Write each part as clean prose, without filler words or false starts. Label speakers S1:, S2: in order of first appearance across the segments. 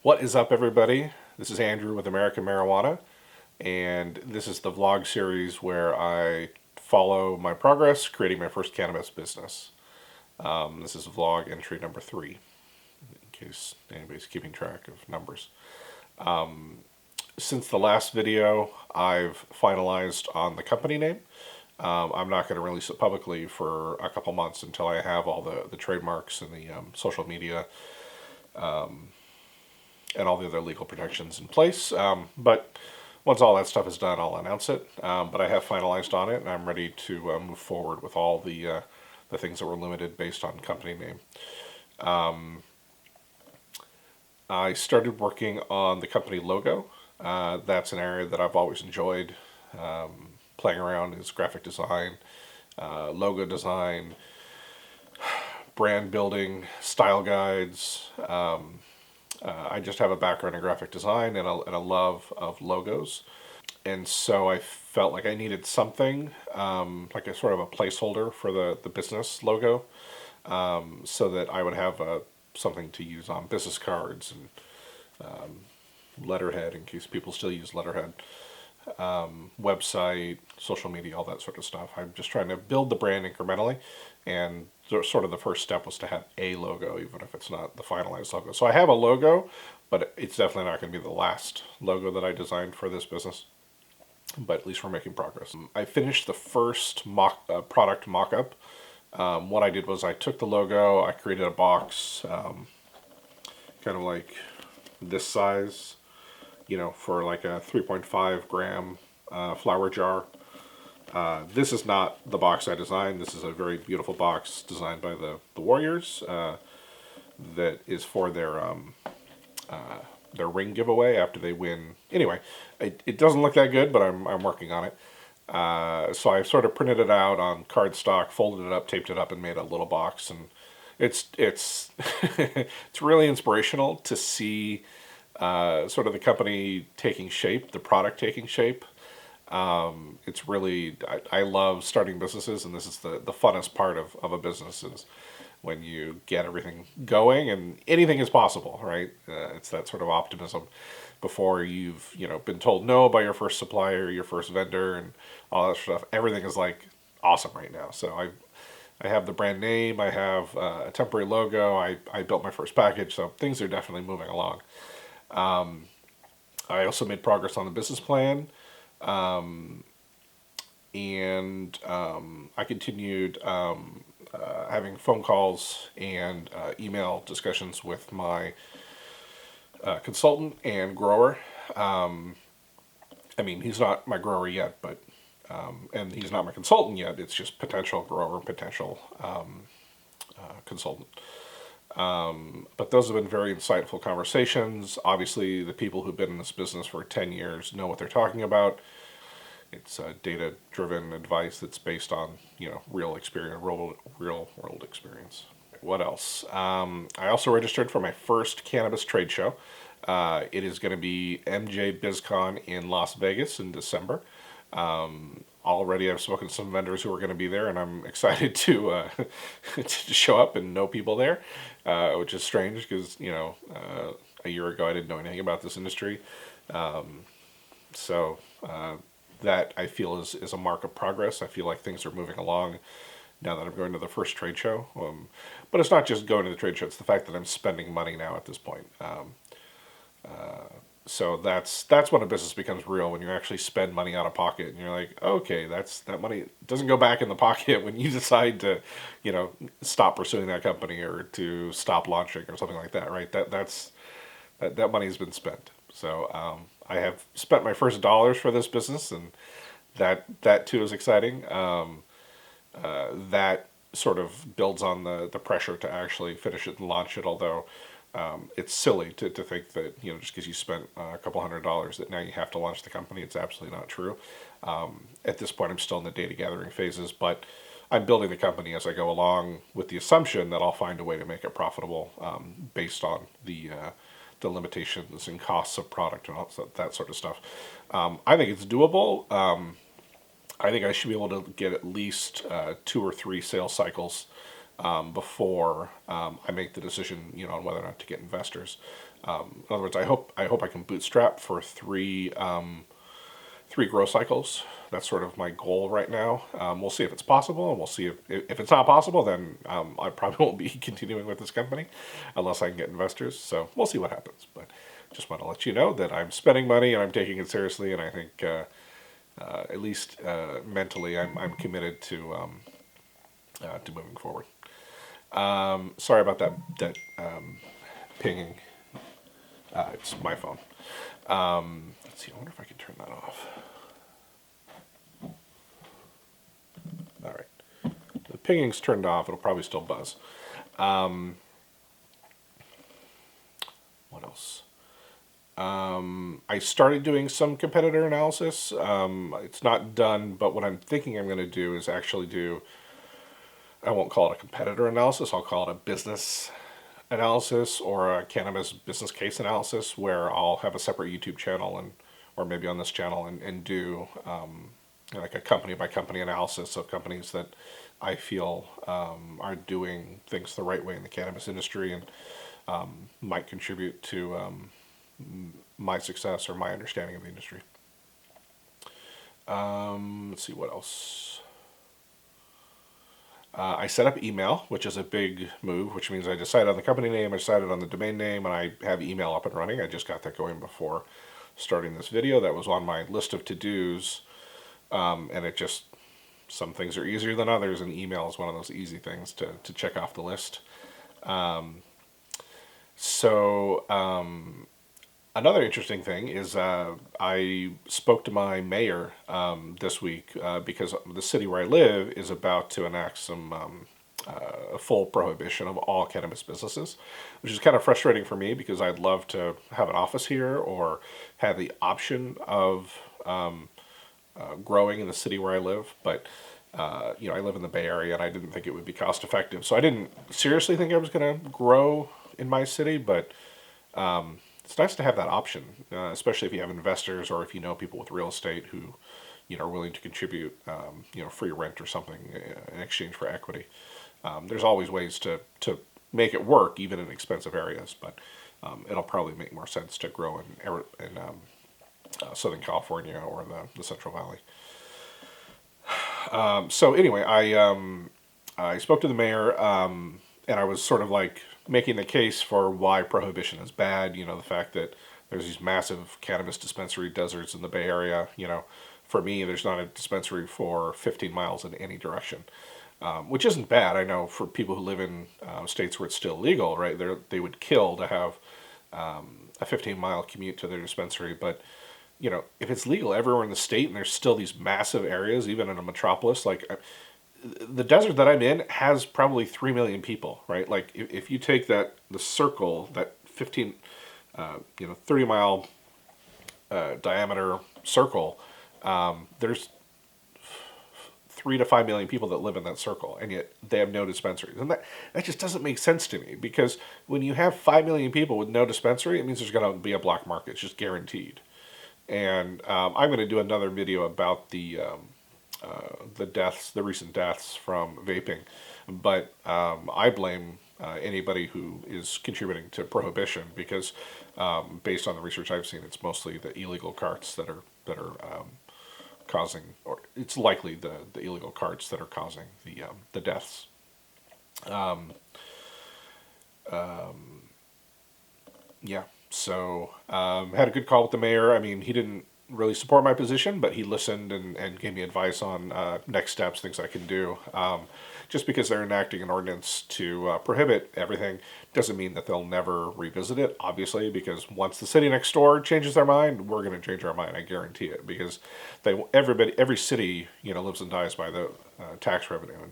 S1: What is up, everybody? This is Andrew with American Marijuana, and this is the vlog series where I follow my progress creating my first cannabis business. This is vlog entry number 3, in case anybody's keeping track of numbers. Since the last video, I've finalized on the company name. I'm not going to release it publicly for a couple months until I have all the trademarks and the social media and all the other legal protections in place. But once all that stuff is done, I'll announce it. But I have finalized on it, and I'm ready to move forward with all the things that were limited based on company name. I started working on the company logo. That's an area that I've always enjoyed playing around. Is graphic design, logo design, brand building, style guides. I just have a background in graphic design and a love of logos. And so I felt like I needed something, like a sort of a placeholder for the business logo, so that I would have something to use on business cards and letterhead, in case people still use letterhead, website, social media, all that sort of stuff. I'm just trying to build the brand incrementally, and sort of the first step was to have a logo, even if it's not the finalized logo. So I have a logo, but it's definitely not going to be the last logo that I designed for this business. But at least we're making progress. I finished the first product mock-up. What I did was I took the logo, I created a box, kind of like this size, for like a 3.5 gram flower jar. This is not the box I designed. This is a very beautiful box designed by the Warriors that is for their ring giveaway after they win. Anyway, it doesn't look that good, but I'm working on it. So I sort of printed it out on cardstock, folded it up, taped it up, and made a little box. And it's it's really inspirational to see sort of the company taking shape, the product taking shape. It's really, I love starting businesses, and this is the funnest part of a business, is when you get everything going and anything is possible, right? It's that sort of optimism before you've, been told no by your first supplier, your first vendor, and all that stuff. Everything is like awesome right now. So I have the brand name, I have a temporary logo, I built my first package, so things are definitely moving along. I also made progress on the business plan. And I continued having phone calls and email discussions with my consultant and grower. He's not my grower yet, but and he's not my consultant yet. It's just potential grower, potential consultant. But those have been very insightful conversations. Obviously, the people who've been in this business for 10 years know what they're talking about. It's data-driven advice that's based on, real experience, real world experience. What else? I also registered for my first cannabis trade show. It is going to be MJ BizCon in Las Vegas in December. Already I've spoken to some vendors who are going to be there, and I'm excited to to show up and know people there, which is strange because, a year ago I didn't know anything about this industry. So that I feel is a mark of progress. I feel like things are moving along now that I'm going to the first trade show. But it's not just going to the trade show, it's the fact that I'm spending money now at this point. So that's when a business becomes real, when you actually spend money out of pocket and you're like, okay, that money doesn't go back in the pocket when you decide to, stop pursuing that company or to stop launching or something like that, right? That money's been spent. So I have spent my first dollars for this business, and that too is exciting. That sort of builds on the pressure to actually finish it and launch it, although it's silly to think that, just because you spent a couple $100 that now you have to launch the company. It's absolutely not true. At this point, I'm still in the data gathering phases, but I'm building the company as I go along with the assumption that I'll find a way to make it profitable, based on the limitations and costs of product and all that sort of stuff. I think it's doable. I think I should be able to get at least 2 or 3 sales cycles before I make the decision, on whether or not to get investors. In other words, I hope I can bootstrap for three grow cycles. That's sort of my goal right now. We'll see if it's possible, and we'll see if it's not possible, then I probably won't be continuing with this company unless I can get investors. So we'll see what happens. But just want to let you know that I'm spending money and I'm taking it seriously, and I think at least mentally, I'm committed to moving forward. Sorry about that pinging. It's my phone. Let's see. I wonder if I can turn that off. All right. The pinging's turned off. It'll probably still buzz. What else? I started doing some competitor analysis. It's not done, but what I'm thinking I'm going to do is actually do, I won't call it a competitor analysis, I'll call it a business analysis or a cannabis business case analysis, where I'll have a separate YouTube channel or maybe on this channel and do like a company by company analysis of companies that I feel are doing things the right way in the cannabis industry and might contribute to my success or my understanding of the industry. Let's see what else. I set up email, which is a big move, which means I decided on the company name, I decided on the domain name, and I have email up and running. I just got that going before starting this video. That was on my list of to-dos, and it just, some things are easier than others, and email is one of those easy things to check off the list. Another interesting thing is I spoke to my mayor this week because the city where I live is about to enact some a full prohibition of all cannabis businesses, which is kind of frustrating for me because I'd love to have an office here or have the option of growing in the city where I live. But I live in the Bay Area and I didn't think it would be cost effective, so I didn't seriously think I was going to grow in my city, but it's nice to have that option, especially if you have investors or if you know people with real estate who, are willing to contribute, free rent or something in exchange for equity. There's always ways to make it work, even in expensive areas, but it'll probably make more sense to grow in Southern California or the Central Valley. So anyway, I spoke to the mayor, and I was sort of like making the case for why prohibition is bad. The fact that there's these massive cannabis dispensary deserts in the Bay Area. For me, there's not a dispensary for 15 miles in any direction, which isn't bad. I know for people who live in states where it's still legal, right? They would kill to have a 15-mile commute to their dispensary. But if it's legal everywhere in the state and there's still these massive areas, even in a metropolis, like the desert that I'm in has probably 3 million people, right? Like if you take the circle, that 30-mile diameter circle, there's 3 to 5 million people that live in that circle, and yet they have no dispensaries. And that just doesn't make sense to me, because when you have 5 million people with no dispensary, it means there's going to be a black market. It's just guaranteed. And I'm going to do another video about the recent deaths from vaping, but I blame anybody who is contributing to prohibition, because based on the research I've seen, it's mostly the illegal carts that are causing, or it's likely the illegal carts that are causing the deaths. Yeah. So had a good call with the mayor. I mean, he didn't really support my position, but he listened and gave me advice on next steps, things I can do. Just because they're enacting an ordinance to prohibit everything doesn't mean that they'll never revisit it, obviously, because once the city next door changes their mind, we're going to change our mind, I guarantee it, because every city, lives and dies by the tax revenue, and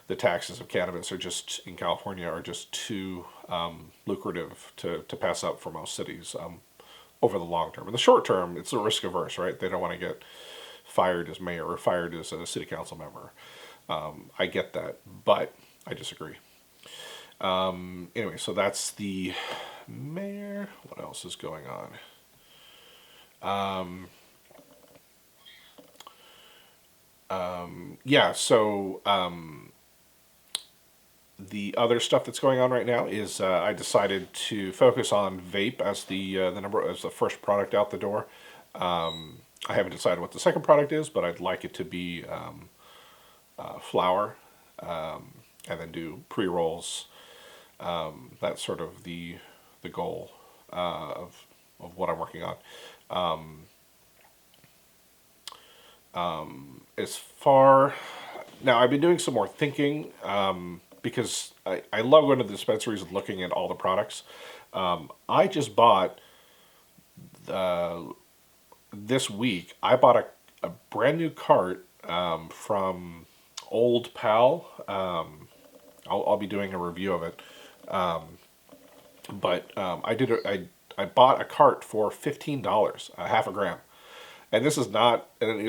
S1: the taxes of cannabis are just, in California, are just too lucrative to pass up for most cities over the long term. In the short term, it's a risk averse, right? They don't want to get fired as mayor or fired as a city council member. I get that, but I disagree. Anyway, so that's the mayor. What else is going on? Yeah, so The other stuff that's going on right now is I decided to focus on vape as the first product out the door. I haven't decided what the second product is, but I'd like it to be flower, and then do pre rolls. That's sort of the goal of what I'm working on. As far now, I've been doing some more thinking, because I love going to the dispensaries and looking at all the products. I just bought this week. I bought a brand new cart from Old Pal. I'll be doing a review of it. But I bought a cart for $15, a half a gram. And this is not an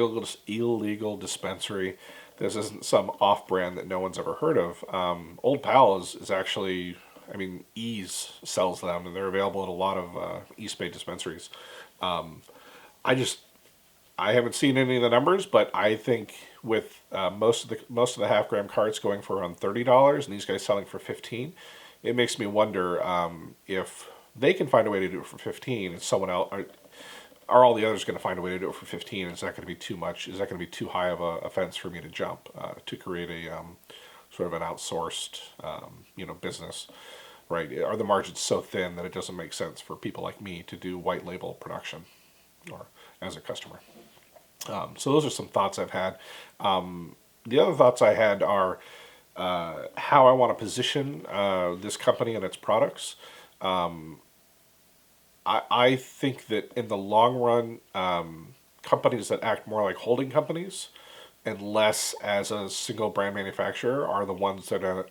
S1: illegal dispensary. This isn't some off-brand that no one's ever heard of. Old Pal is actually, I mean, Ease sells them, and they're available at a lot of East Bay dispensaries. I just I haven't seen any of the numbers, but I think with most of the half gram carts going for around $30, and these guys selling for 15, it makes me wonder if they can find a way to do it for 15, and someone else are all the others going to find a way to do it for 15? Is that going to be too much? Is that going to be too high of a fence for me to jump to create a sort of an outsourced business? Right? Are the margins so thin that it doesn't make sense for people like me to do white label production or as a customer? So those are some thoughts I've had. The other thoughts I had are how I want to position this company and its products. I think that in the long run, companies that act more like holding companies and less as a single brand manufacturer are the ones that are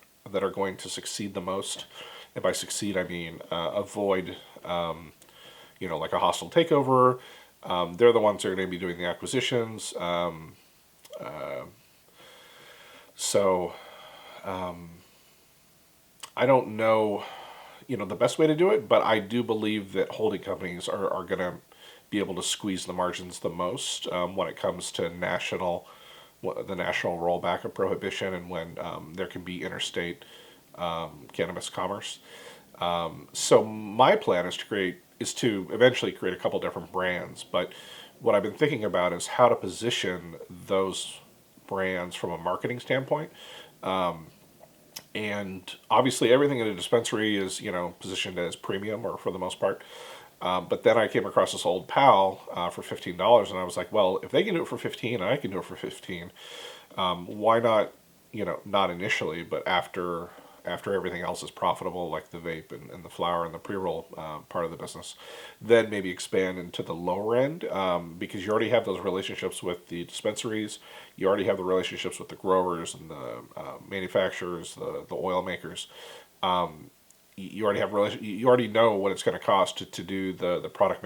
S1: going to succeed the most. And by succeed, I mean avoid, like a hostile takeover. They're the ones that are going to be doing the acquisitions. So I don't know, the best way to do it, but I do believe that holding companies are going to be able to squeeze the margins the most when it comes to the national rollback of prohibition, and when there can be interstate cannabis commerce. So my plan is to eventually create a couple different brands, but what I've been thinking about is how to position those brands from a marketing standpoint. And obviously everything in a dispensary is, positioned as premium, or for the most part. But then I came across this Old Pal for $15, and I was like, well, if they can do it for 15 and I can do it for 15, why not, not initially, but after everything else is profitable, like the vape and the flower and the pre-roll part of the business, then maybe expand into the lower end, because you already have those relationships with the dispensaries, you already have the relationships with the growers and the manufacturers, the oil makers. You already know what it's going to cost to do the product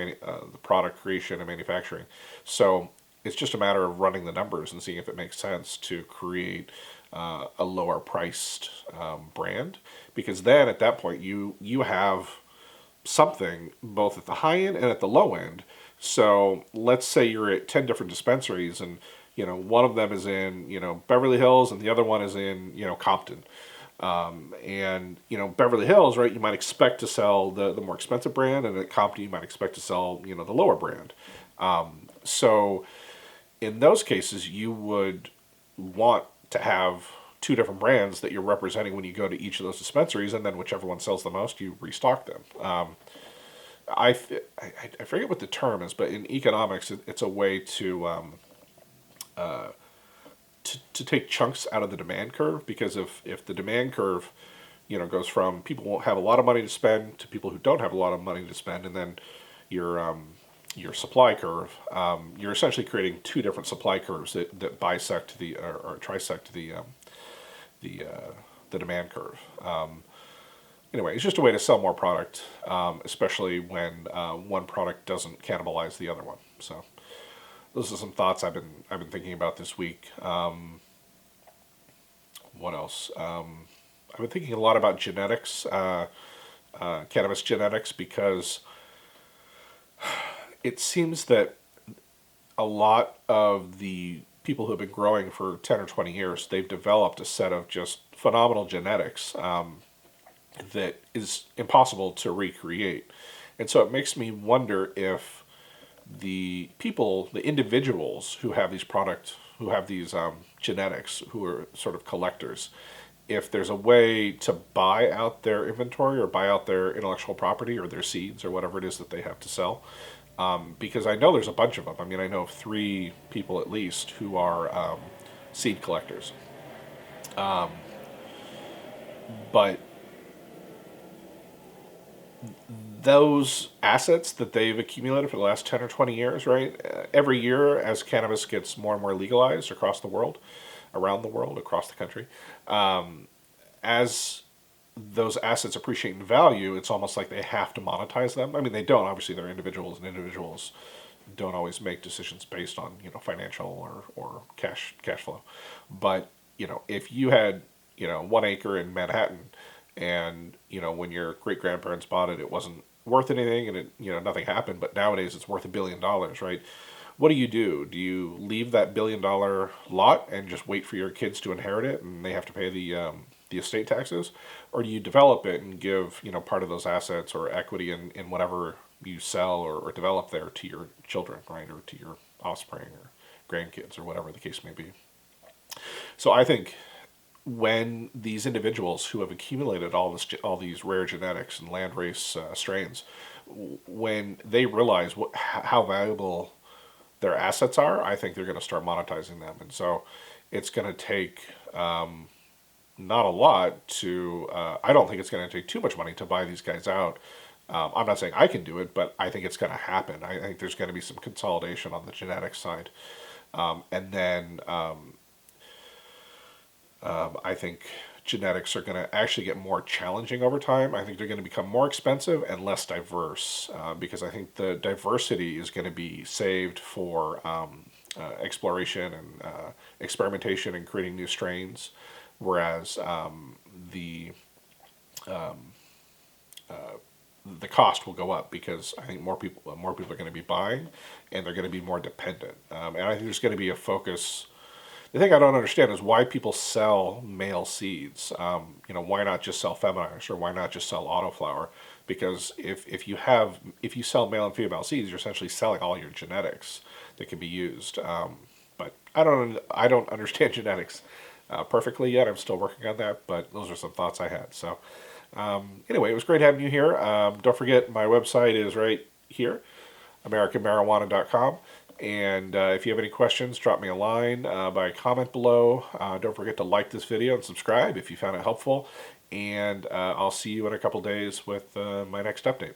S1: creation and manufacturing. So it's just a matter of running the numbers and seeing if it makes sense to create a lower priced brand, because then at that point you have something both at the high end and at the low end. So let's say you're at 10 different dispensaries, and one of them is in Beverly Hills, and the other one is in Compton. And Beverly Hills, right, you might expect to sell the more expensive brand, and at Compton you might expect to sell the lower brand. So in those cases, you would want to have two different brands that you're representing when you go to each of those dispensaries, and then whichever one sells the most, you restock them. I forget what the term is, but in economics, it's a way to take chunks out of the demand curve, because if the demand curve goes from people won't have a lot of money to spend to people who don't have a lot of money to spend, and then your supply curve, you're essentially creating two different supply curves that bisect or trisect the demand curve. Anyway, it's just a way to sell more product, especially when one product doesn't cannibalize the other one. So those are some thoughts I've been thinking about this week. What else? I've been thinking a lot about genetics, cannabis genetics, because it seems that a lot of the people who have been growing for 10 or 20 years, they've developed a set of just phenomenal genetics that is impossible to recreate. And so it makes me wonder if the people, the individuals who have these who have these genetics, who are sort of collectors, if there's a way to buy out their inventory or buy out their intellectual property or their seeds or whatever it is that they have to sell. Because I know there's a bunch of them. I mean, I know of 3 people at least who are seed collectors. But those assets that they've accumulated for the last 10 or 20 years, right? Every year, as cannabis gets more and more legalized across the world, around the world, across the country, as those assets appreciate in value, it's almost like they have to monetize them. I mean, they don't. Obviously, they're individuals, and individuals don't always make decisions based on financial or cash flow. But if you had 1 acre in Manhattan, and when your great grandparents bought it, it wasn't worth anything, and it nothing happened. But nowadays, it's worth $1 billion, right? What do? Do you leave that $1 billion lot and just wait for your kids to inherit it, and they have to pay the estate taxes, or do you develop it and give part of those assets or equity in whatever you sell or develop there to your children, right, or to your offspring or grandkids or whatever the case may be? So I think when these individuals who have accumulated all these rare genetics and landrace strains, when they realize how valuable their assets are, I think they're going to start monetizing them. And so it's going to take not a lot to, I don't think it's going to take too much money to buy these guys out. I'm not saying I can do it, but I think it's going to happen. I think there's going to be some consolidation on the genetic side. And then I think genetics are going to actually get more challenging over time. I think they're going to become more expensive and less diverse because I think the diversity is going to be saved for exploration and experimentation and creating new strains, whereas the cost will go up because I think more people are going to be buying, and they're going to be more dependent. And I think there's going to be a focus. The thing I don't understand is why people sell male seeds. Why not just sell feminized, or why not just sell autoflower? Because if you sell male and female seeds, you're essentially selling all your genetics that can be used. But I don't understand genetics perfectly yet. I'm still working on that. But those are some thoughts I had. So anyway, it was great having you here. Don't forget, my website is right here, AmericanMarijuana.com. And if you have any questions, drop me a line by comment below. Don't forget to like this video and subscribe if you found it helpful. And I'll see you in a couple days with my next update.